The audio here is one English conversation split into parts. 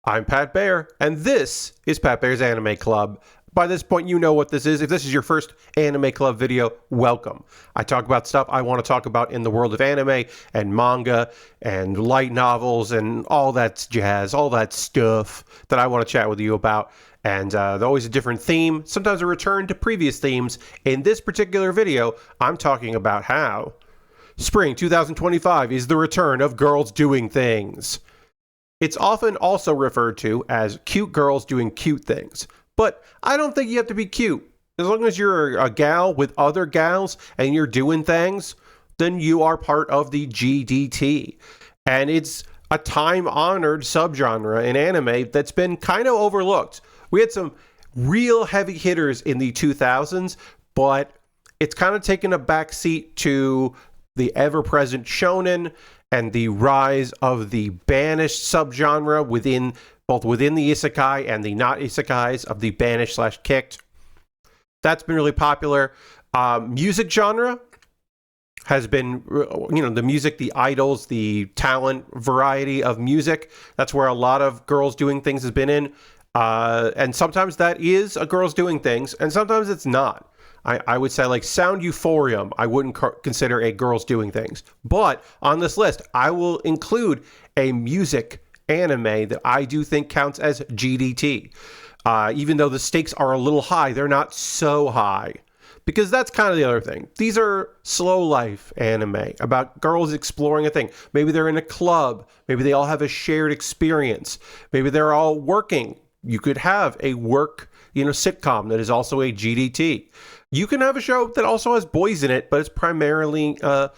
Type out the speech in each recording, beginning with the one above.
I'm Pat Baer, and this is Pat Baer's Anime Club. By this point, you know what this is. If this is your first Anime Club video, welcome. I talk about stuff I want to talk about in the world of anime and manga and light novels and all that jazz, all that stuff that I want to chat with you about. And there's always a different theme, sometimes a return to previous themes. In this particular video, I'm talking about how Spring 2025 is the return of girls doing things. It's often also referred to as cute girls doing cute things. But I don't think you have to be cute. As long as you're a gal with other gals and you're doing things, then you are part of the GDT. And it's a time-honored subgenre in anime that's been kind of overlooked. We had some real heavy hitters in the 2000s, but it's kind of taken a backseat to the ever-present shonen and the rise of the banished subgenre within the isekai and the not isekais of the banished/kicked. That's been really popular. Music genre has been, the music, the idols, the talent variety of music. That's where a lot of girls doing things has been in. And sometimes that is a girls doing things, and sometimes it's not. I would say like Sound Euphorium, I wouldn't consider a girls doing things. But on this list, I will include a music anime that I do think counts as GDT. Even though the stakes are a little high, they're not so high. Because that's kind of the other thing. These are slow life anime about girls exploring a thing. Maybe they're in a club. Maybe they all have a shared experience. Maybe they're all working. You could have a work, sitcom that is also a GDT. You can have a show that also has boys in it, but it's primarily got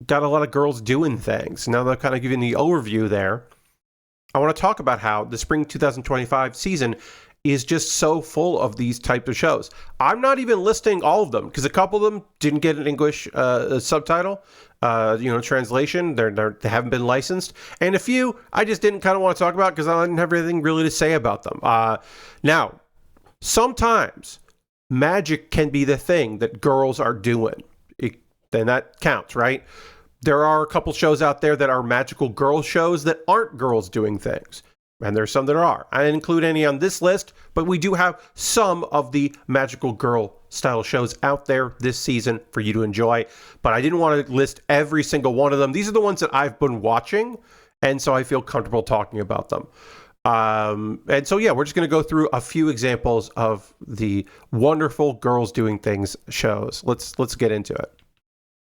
a lot of girls doing things. Now that I'm kind of giving the overview there, I want to talk about how the Spring 2025 season is just so full of these types of shows. I'm not even listing all of them because a couple of them didn't get an English subtitle, translation. They haven't been licensed. And a few I just didn't kind of want to talk about because I didn't have anything really to say about them. Now, sometimes magic can be the thing that girls are doing. Then that counts, right? There are a couple shows out there that are magical girl shows that aren't girls doing things. And there's some that are. I didn't include any on this list, but we do have some of the magical girl style shows out there this season for you to enjoy. But I didn't want to list every single one of them. These are the ones that I've been watching, and so I feel comfortable talking about them. We're just going to go through a few examples of the wonderful girls doing things shows. Let's get into it.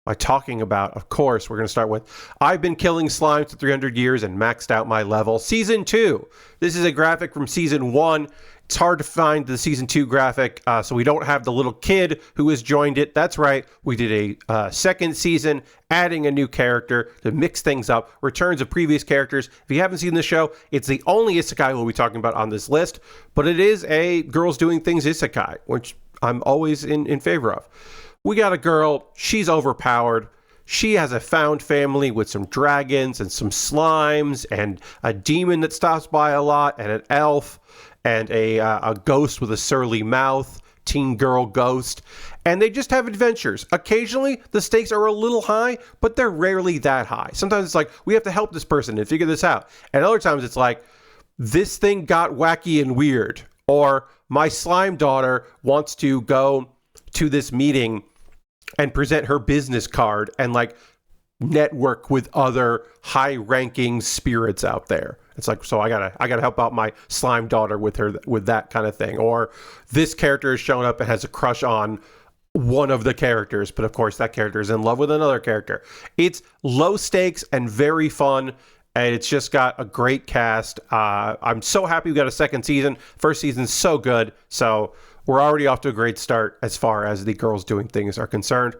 By talking about, of course, we're going to start with I've been killing slimes for 300 years and maxed out my level. Season 2. This is a graphic from Season 1. It's hard to find the Season 2 graphic, so we don't have the little kid who has joined it. That's right. We did a second season, adding a new character to mix things up. Returns of previous characters. If you haven't seen the show, it's the only isekai we'll be talking about on this list, but it is a girls doing things isekai, which I'm always in favor of. We got a girl, she's overpowered. She has a found family with some dragons and some slimes and a demon that stops by a lot and an elf and a ghost with a surly mouth, teen girl ghost. And they just have adventures. Occasionally, the stakes are a little high, but they're rarely that high. Sometimes it's like, we have to help this person and figure this out. And other times it's like, this thing got wacky and weird. Or my slime daughter wants to go to this meeting and present her business card and like network with other high-ranking spirits out there. It's like, so I gotta help out my slime daughter with that kind of thing. Or this character is showing up and has a crush on one of the characters, but of course that character is in love with another character. It's low stakes and very fun, and it's just got a great cast. I'm so happy we got a second season. First season's so good, so we're already off to a great start as far as the girls doing things are concerned.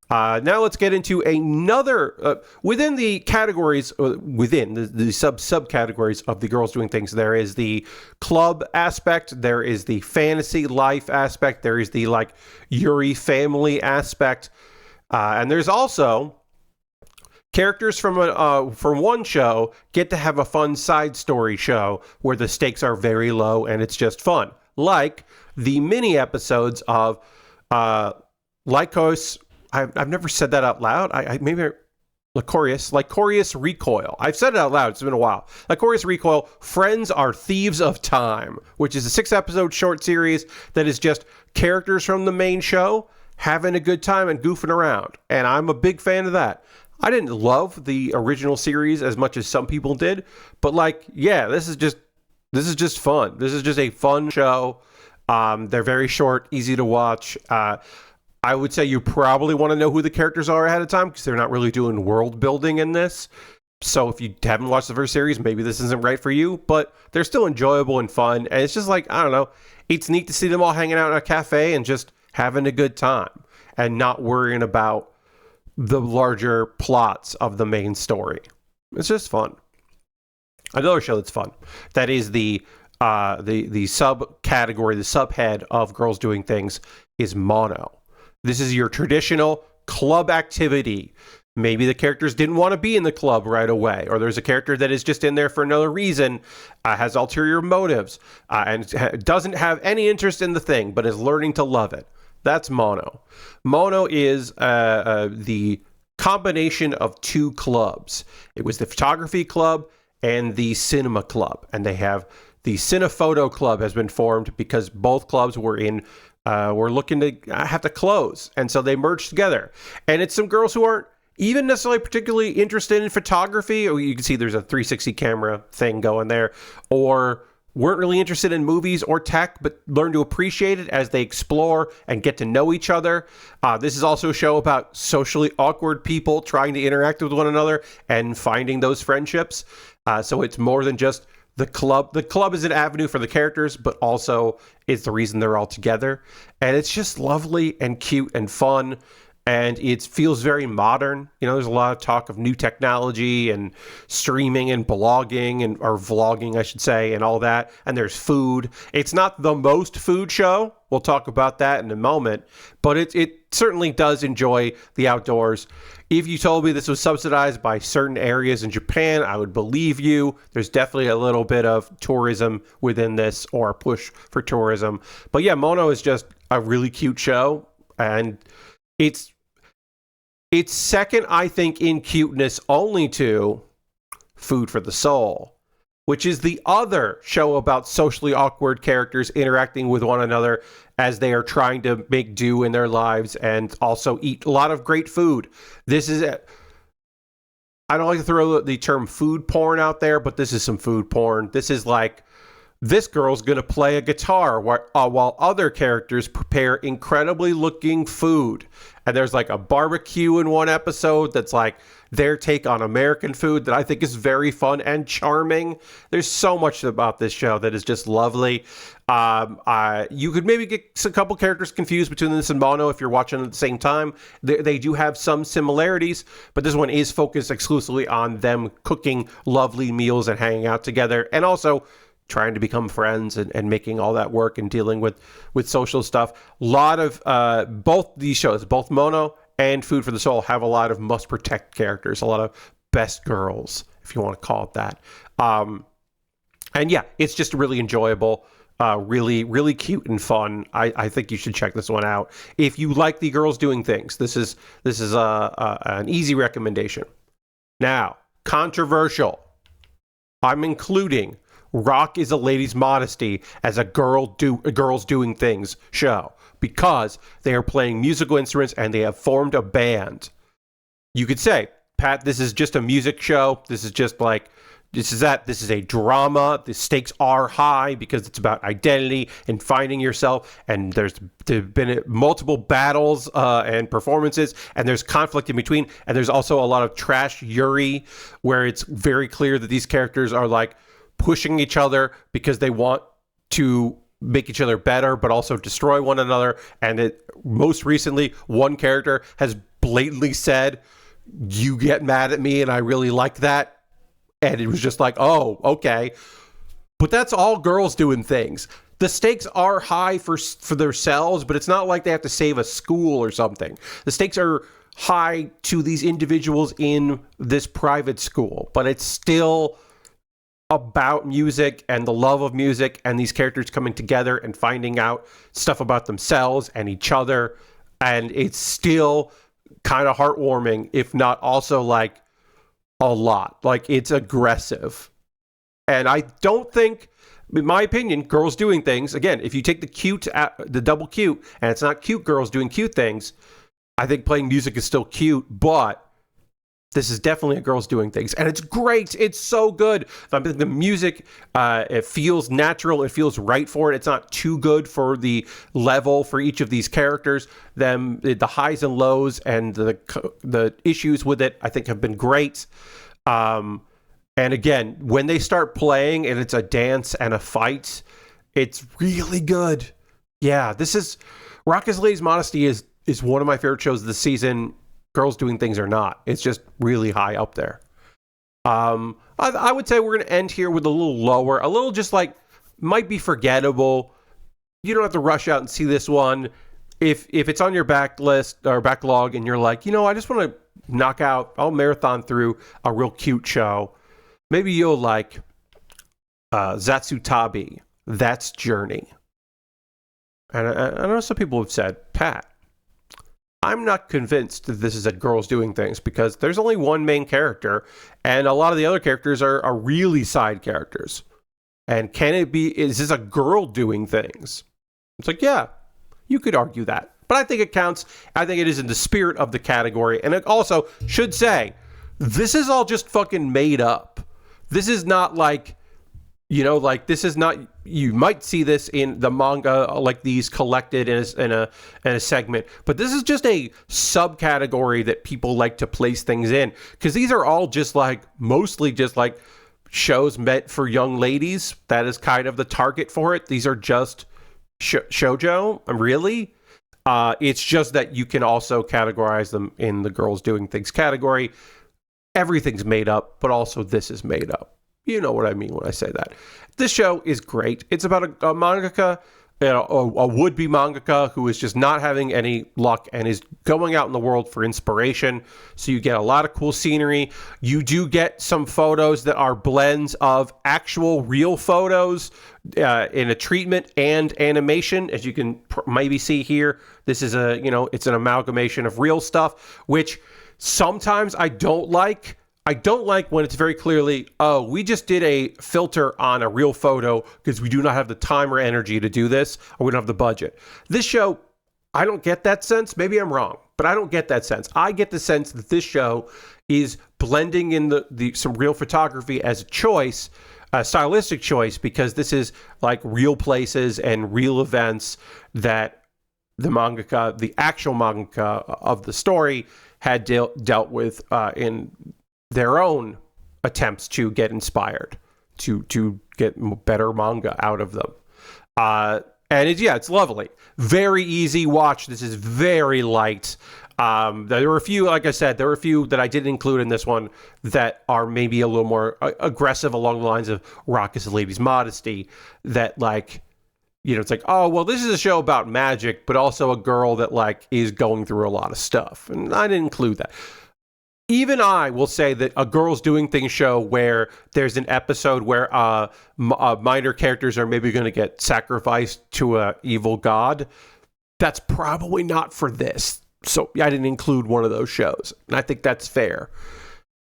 Now let's get into another, within the categories, within the subcategories of the girls doing things, there is the club aspect, there is the fantasy life aspect, there is the like Yuri family aspect, and there's also characters from one show get to have a fun side story show where the stakes are very low and it's just fun. Like the mini episodes of Lycos. I've never said that out loud. Lycorious Recoil. I've said it out loud. It's been a while. Lycorious Recoil, Friends Are Thieves of Time, which is a 6-episode short series that is just characters from the main show having a good time and goofing around. And I'm a big fan of that. I didn't love the original series as much as some people did, but this is just fun. This is just a fun show. They're very short, easy to watch. I would say you probably want to know who the characters are ahead of time because they're not really doing world building in this. So if you haven't watched the first series, maybe this isn't right for you, but they're still enjoyable and fun. And it's just I don't know, it's neat to see them all hanging out in a cafe and just having a good time and not worrying about the larger plots of the main story. It's just fun. Another show that's fun, that is the subcategory, the subhead of Girls Doing Things, is Mono. This is your traditional club activity. Maybe the characters didn't want to be in the club right away, or there's a character that is just in there for another reason, has ulterior motives, and doesn't have any interest in the thing, but is learning to love it. That's Mono. Mono is the combination of two clubs. It was the photography club and the cinema club, and they have the Cinephoto Club has been formed because both clubs were looking to have to close, and so they merged together. And it's some girls who aren't even necessarily particularly interested in photography, or you can see there's a 360 camera thing going there, or weren't really interested in movies or tech, but learn to appreciate it as they explore and get to know each other. This is also a show about socially awkward people trying to interact with one another and finding those friendships. So it's more than just the club. The club is an avenue for the characters, but also it's the reason they're all together. And it's just lovely and cute and fun. And it feels very modern. You know, there's a lot of talk of new technology and streaming and blogging or vlogging, I should say, and all that. And there's food. It's not the most food show. We'll talk about that in a moment. But it certainly does enjoy the outdoors. If you told me this was subsidized by certain areas in Japan, I would believe you. There's definitely a little bit of tourism within this, or a push for tourism. But yeah, Mono is just a really cute show. And it's second, I think, in cuteness only to Food for the Soul, which is the other show about socially awkward characters interacting with one another as they are trying to make do in their lives and also eat a lot of great food. This is I don't like to throw the term food porn out there, but this is some food porn. This is this girl's going to play a guitar while other characters prepare incredibly looking food. And there's a barbecue in one episode that's their take on American food that I think is very fun and charming. There's so much about this show that is just lovely. You could maybe get a couple characters confused between this and Mono if you're watching at the same time. They do have some similarities, but this one is focused exclusively on them cooking lovely meals and hanging out together, and also trying to become friends and making all that work and dealing with social stuff. A lot of both these shows, both Mono and Food for the Soul, have a lot of must protect characters, a lot of best girls, if you want to call it that. And yeah, it's just really enjoyable, really, really cute and fun. I think you should check this one out. If you like the Girls Doing Things, this is an easy recommendation. Now, controversial. I'm including Rock is a Lady's Modesty as a Girls Doing Things show because they are playing musical instruments and they have formed a band. You could say, Pat, this is just a music show. This is just this is a drama. The stakes are high because it's about identity and finding yourself. And there's been multiple battles and performances, and there's conflict in between. And there's also a lot of trash Yuri, where it's very clear that these characters are pushing each other because they want to make each other better, but also destroy one another. And most recently, one character has blatantly said, "You get mad at me, and I really like that." And it was just oh, okay. But that's all Girls Doing Things. The stakes are high for themselves, but it's not like they have to save a school or something. The stakes are high to these individuals in this private school, but it's still about music and the love of music and these characters coming together and finding out stuff about themselves and each other. And it's still kind of heartwarming, if not also a lot. Like, it's aggressive. And I don't think, in my opinion, girls doing things, again, if you take the double cute, and it's not cute girls doing cute things, I think playing music is still cute, but this is definitely a girls doing things. And it's great. It's so good. I think the music, it feels natural. It feels right for it. It's not too good for the level for each of these characters. The highs and lows and the issues with it, I think, have been great. And again, when they start playing and it's a dance and a fight, it's really good. Yeah, Rocket's Lady's Modesty is one of my favorite shows this season. Girls Doing Things or not. It's just really high up there. I would say we're going to end here with a little lower, a little just like, might be forgettable. You don't have to rush out and see this one. If it's on your backlist or backlog and you're like, I just want to I'll marathon through a real cute show. Maybe you'll like Zatsutabi, That's Journey. And I know some people have said, Pat, I'm not convinced that this is a girls doing things because there's only one main character and a lot of the other characters are really side characters. And is this a girl doing things? It's like, yeah, you could argue that. But I think it counts. I think it is in the spirit of the category. And it also should say, this is all just fucking made up. This is not like, this is not, you might see this in the manga, like these collected in a segment, but this is just a subcategory that people like to place things in, because these are all just like, mostly just like shows meant for young ladies. That is kind of the target for it. These are just shoujo, really. It's just that you can also categorize them in the girls doing things category. Everything's made up, but also this is made up. You know what I mean when I say that. This show is great. It's about a mangaka, a would-be mangaka who is just not having any luck and is going out in the world for inspiration. So you get a lot of cool scenery. You do get some photos that are blends of actual real photos in a treatment and animation. As you can maybe see here, this is it's an amalgamation of real stuff, which sometimes I don't like. I don't like when it's very clearly, we just did a filter on a real photo because we do not have the time or energy to do this, or we don't have the budget. This show, I don't get that sense. Maybe I'm wrong, but I don't get that sense. I get the sense that this show is blending in some real photography as a choice, a stylistic choice, because this is like real places and real events that the actual mangaka of the story had dealt with in their own attempts to get inspired, to get better manga out of them. And it's lovely. Very easy watch. This is very light. There were a few, like I said, that I didn't include in this one that are maybe a little more aggressive along the lines of Rocket's Lady's Modesty, that it's like, oh, well, this is a show about magic, but also a girl that is going through a lot of stuff. And I didn't include that. Even I will say that a girls doing things show where there's an episode where minor characters are maybe going to get sacrificed to an evil god, that's probably not for this. So I didn't include one of those shows. And I think that's fair.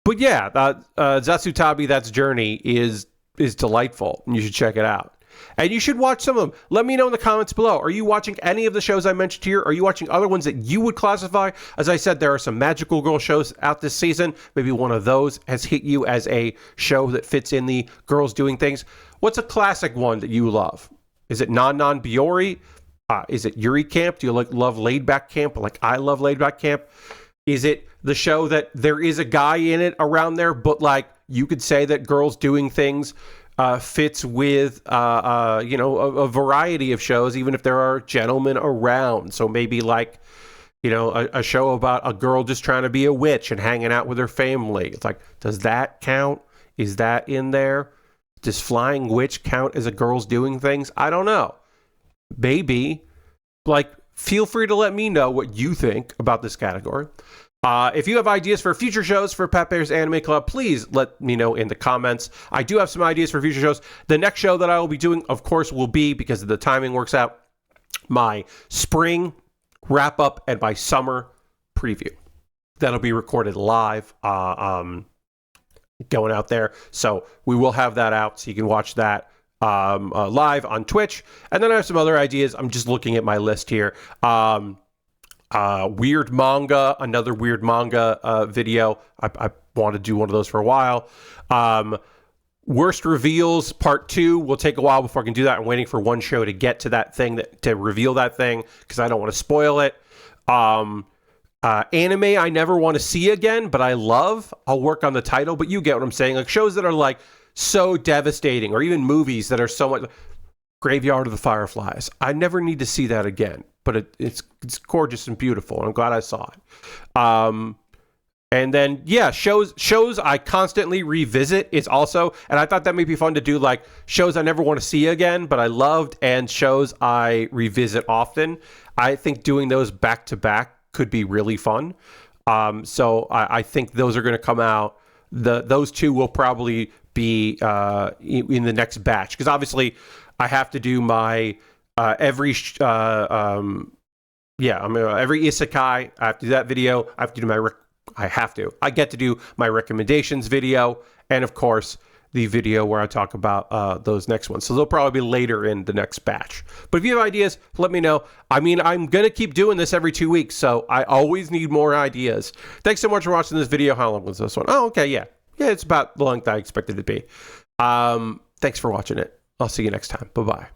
But yeah, Zatsutabi, That's Journey is delightful. And you should check it out. And you should watch some of them. Let me know in the comments below. Are you watching any of the shows I mentioned here? Are you watching other ones that you would classify? As I said, there are some magical girl shows out this season. Maybe one of those has hit you as a show that fits in the girls doing things. What's a classic one that you love? Is it Non Biyori? Is it Yuri Camp? Do you love Laid Back Camp like I love Laid Back Camp? Is it the show that there is a guy in it around there, but you could say that girls doing things fits with a variety of shows, even if there are gentlemen around? So maybe a show about a girl just trying to be a witch and hanging out with her family. It's like, does that count? Is that in there? Does Flying Witch count as a girls doing things? I don't know. Maybe. Feel free to let me know what you think about this category. If you have ideas for future shows for Pat Baer's Anime Club, please let me know in the comments. I do have some ideas for future shows. The next show that I will be doing, of course, will be, because the timing works out, my spring wrap-up and my summer preview. That'll be recorded live going out there. So we will have that out, so you can watch that live on Twitch. And then I have some other ideas. I'm just looking at my list here. Weird manga, another weird manga video. I want to do one of those for a while. Worst reveals part 2 will take a while before I can do that. I'm waiting for one show to get to that thing, to reveal that thing, because I don't want to spoil it. Anime I never want to see again, but I love. I'll work on the title, but you get what I'm saying. Like shows that are like so devastating, or even movies that are so much. Graveyard of the Fireflies. I never need to see that again, but it's gorgeous and beautiful, and I'm glad I saw it. And then, yeah, shows I constantly revisit is also, and I thought that may be fun to do, like shows I never want to see again, but I loved, and shows I revisit often. I think doing those back to back could be really fun. So I think those are going to come out. Those 2 will probably be in the next batch, because obviously I have to do my every isekai. I have to do that video. I have to do I get to do my recommendations video, and of course the video where I talk about those next ones. So they'll probably be later in the next batch. But if you have ideas, let me know. I mean, I'm going to keep doing this every 2 weeks, so I always need more ideas. Thanks so much for watching this video. How long was this one? Oh, okay, yeah. Yeah, it's about the length I expected it to be. Thanks for watching it. I'll see you next time. Bye-bye.